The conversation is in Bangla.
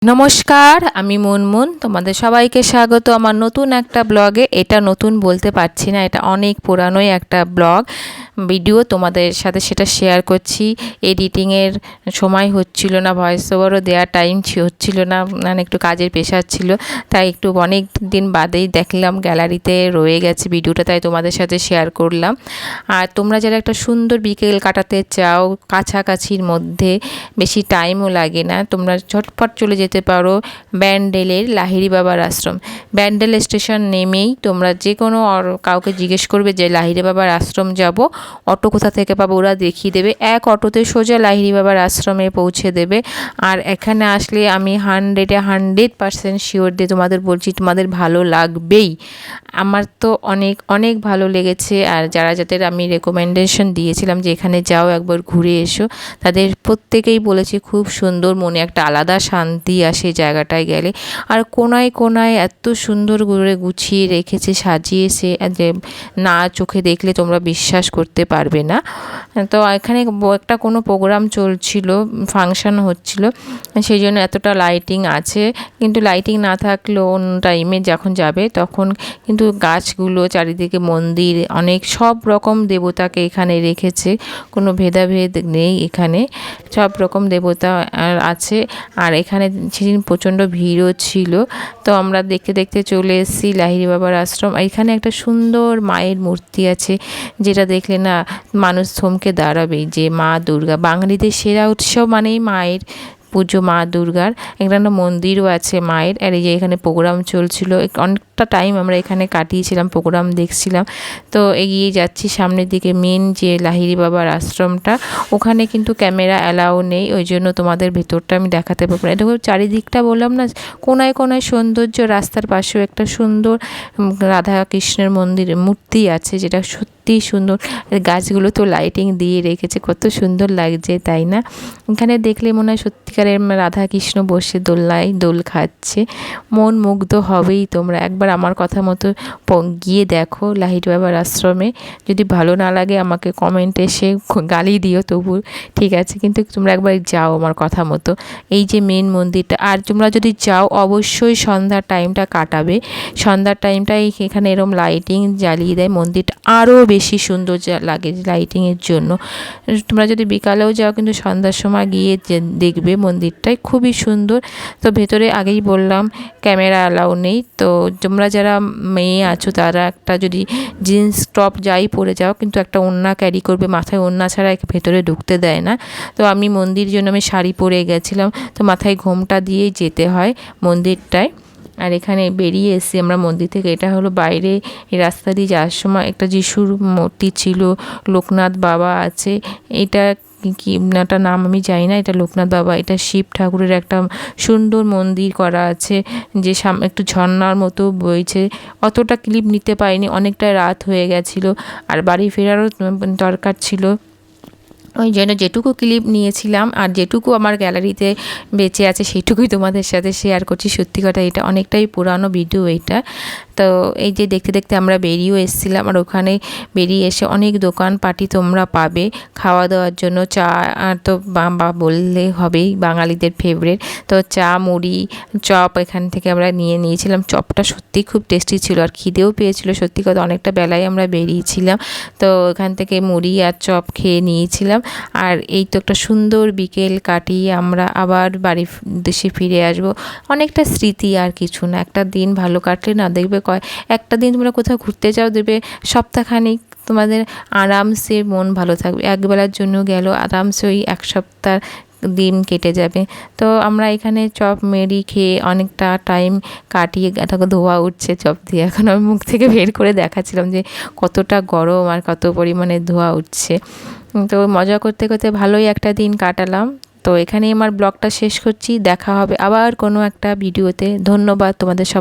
নমস্কার, আমি মুনমুন। তোমাদের সবাইকে স্বাগত আমার নতুন একটা ব্লগে। এটা নতুন বলতে পারছি না, এটা অনেক পুরানোই একটা ব্লগ ভিডিও। তোমাদের সাথে সেটা শেয়ার করছি। এডিটিংয়ের সময় হচ্ছিল না, ভয়েস ওভারও দেওয়ার টাইম হচ্ছিল না, মানে একটু কাজের প্রেশার ছিল, তাই একটু অনেক দিন বাদেই দেখলাম গ্যালারিতে রয়ে গেছে ভিডিওটা, তাই তোমাদের সাথে শেয়ার করলাম। আর তোমরা যারা একটা সুন্দর বিকেল কাটাতে চাও, কাছাকাছির মধ্যে, বেশি টাইমও লাগে না, তোমরা ঝটপট চলে যেতে পারো ব্যান্ডেলের লাহিড়ী বাবার আশ্রম। ব্যান্ডেল স্টেশন নেমেই তোমরা যে কোনো কাউকে জিজ্ঞেস করবে যে লাহিড়ী বাবার আশ্রম যাব, অটো কোথা থেকে পাবো, ওরা দেখিয়ে দেবে। এক অটোতে সোজা লাহিড়ী বাবার আশ্রমে পৌঁছে দেবে। আর এখানে আসলে আমি 100% শিওর দিয়ে তোমাদের বলছি, তোমাদের ভালো লাগবেই। আমার তো অনেক অনেক ভালো লেগেছে। আর যাদের আমি রেকমেন্ডেশন দিয়েছিলাম যে এখানে যাও, একবার ঘুরে এসো, তাদের প্রত্যেকেই বলেছে খুব সুন্দর, মনে একটা আলাদা শান্তি আসে জায়গাটায় গেলে। আর কোনায় কোনায় এত সুন্দর করে গুছিয়ে রেখেছে, সাজিয়েছে, যে না চোখে দেখলে তোমরা বিশ্বাস করতে পারবে না। তো এখানে একটা কোনো প্রোগ্রাম চলছিল, ফাংশন হচ্ছিল, সেই জন্য এতটা লাইটিং আছে। কিন্তু লাইটিং না থাকলেও অন্য টাইমে যখন যাবে তখন কিন্তু গাছগুলো, চারিদিকে মন্দির, অনেক সব রকম দেবতাকে এখানে রেখেছে, কোনো ভেদাভেদ নেই এখানে, সব রকম দেবতা আছে। আর এখানে সেদিন প্রচণ্ড ভিড়ও ছিল। তো আমরা দেখতে দেখতে চলে এসেছি লাহিড়ী বাবার আশ্রম। এখানে একটা সুন্দর মায়ের মূর্তি আছে, যেটা দেখলে না মানুষ থমকে দাঁড়াবেই, যে মা দুর্গা। বাঙালিদের সেরা উৎসব মানেই মায়ের পুজো, মা দুর্গার। একটা মন্দিরও আছে মায়ের। আর এই যে এখানে প্রোগ্রাম চলছিল, অনেকটা টাইম আমরা এখানে কাটিয়েছিলাম, প্রোগ্রাম দেখছিলাম। তো এগিয়ে যাচ্ছি সামনের দিকে। মেন যে লাহিড়ী বাবার আশ্রমটা, ওখানে কিন্তু ক্যামেরা অ্যালাউ নেই, ওই জন্য তোমাদের ভেতরটা আমি দেখাতে পারবো না। দেখো চারিদিকটা বললাম না, কোনায় কোনায় সৌন্দর্য। রাস্তার পাশেও একটা সুন্দর রাধা কৃষ্ণের মূর্তি আছে, যেটা সত্যি সুন্দর। গাছগুলো তো লাইটিং দিয়ে রেখেছে, কত সুন্দর লাগছে, তাই না? এখানে দেখলে মনে হয় সত্যিকারের রাধা কৃষ্ণ বসে দোলনায় দোল খাচ্ছে। মন মুগ্ধ হবেই তোমরা। একবার আমার কথা মতো গিয়ে দেখো লাহিড়ী বাবার আশ্রমে। যদি ভালো না লাগে আমাকে কমেন্টে এসে গালি দিও, তবু ঠিক আছে, কিন্তু তোমরা একবার যাও আমার কথা মতো। এই যে মেন মন্দিরটা। আর তোমরা যদি যাও অবশ্যই সন্ধ্যার টাইমটা কাটাবে। সন্ধ্যার টাইমটাই এখানে এরম লাইটিং জ্বালিয়ে দেয়, মন্দিরটা আরও বেশি সুন্দর লাগে লাইটিংয়ের জন্য। তোমরা যদি বিকালেও যাও, কিন্তু সন্ধ্যার সময় গিয়ে দেখবে মন্দিরটাই খুবই সুন্দর। তো ভেতরে আগেই বললাম ক্যামেরা অ্যালাউ নেই। তো তোমরা যারা মেয়ে আছো তারা একটা যদি জিন্স টপ যাই পরে যাও, কিন্তু একটা ওড়না ক্যারি করবে, মাথায় ওড়না ছাড়া ভেতরে ঢুকতে দেয় না। তো আমি মন্দির জন্য আমি শাড়ি পরে গেছিলাম, তো মাথায় ঘোমটা দিয়েই যেতে হয় মন্দিরটায়। আর এখানে বেরিয়ে এসেছি আমরা মন্দির থেকে। এটা হলো বাইরে, এই রাস্তা দিয়ে যাওয়ার সময় একটা যিশুর মূর্তি ছিল, লোকনাথ বাবা আছে। এটা কি নাটা নাম আমি জানি না, এটা লোকনাথ বাবা। এটা শিব ঠাকুরের একটা সুন্দর মন্দির করা আছে, যে একটু ঝর্ণার মতো বইছে। অতটা ক্লিপ নিতে পারিনি, অনেকটা রাত হয়ে গেছিলো, আর বাড়ি ফেরারও দরকার ছিল, ওই জন্য যেটুকু ক্লিপ নিয়েছিলাম আর যেটুকু আমার গ্যালারিতে বেঁচে আছে সেইটুকুই তোমাদের সাথে শেয়ার করছি। সত্যি কথা, এটা অনেকটাই পুরানো ভিডিও এইটা। তো এই যে দেখতে দেখতে আমরা বেরিয়েও এসেছিলাম। আর ওখানে বেরিয়ে এসে অনেক দোকানপাটি তোমরা পাবে খাওয়া দাওয়ার জন্য। চা তো বললে হবেই, বাঙালিদের ফেভারিট। তো চা, মুড়ি, চপ এখান থেকে আমরা নিয়েছিলাম। চপটা সত্যি খুব টেস্টি ছিল, আর খিদেও পেয়েছিল সত্যি কথা, অনেকটা বেলায় আমরা বেরিয়েছিলাম। তো এখান থেকে মুড়ি আর চপ খেয়ে নিয়েছিলাম। আর এই তো একটা সুন্দর বিকেল কাটিয়ে আমরা আবার দেশে ফিরে আসব। অনেকটা স্মৃতি, আর কিছু না। একটা দিন ভালো কাটলে না, দেখবে একটা দিন তোমরা কোথাও ঘুরতে যাও, দেবে সপ্তাহখানিক তোমাদের আরামসে মন ভালো থাকবে। একবেলার জন্য গেল, আরামসে ওই এক সপ্তাহ দিন কেটে যাবে। তো আমরা এখানে চপ মেরি খেয়ে অনেকটা টাইম কাটিয়ে, তাকে ধোয়া উঠছে চপ দিয়ে। এখন আমি মুখ থেকে বের করে দেখাচ্ছিলাম যে কতটা গরম আর কত পরিমাণে ধোয়া উঠছে। তো মজা করতে করতে ভালোই একটা দিন কাটালাম। তো এখানেই আমার ব্লগটা শেষ করছি। দেখা হবে আবার কোনো একটা ভিডিওতে। ধন্যবাদ তোমাদের সব।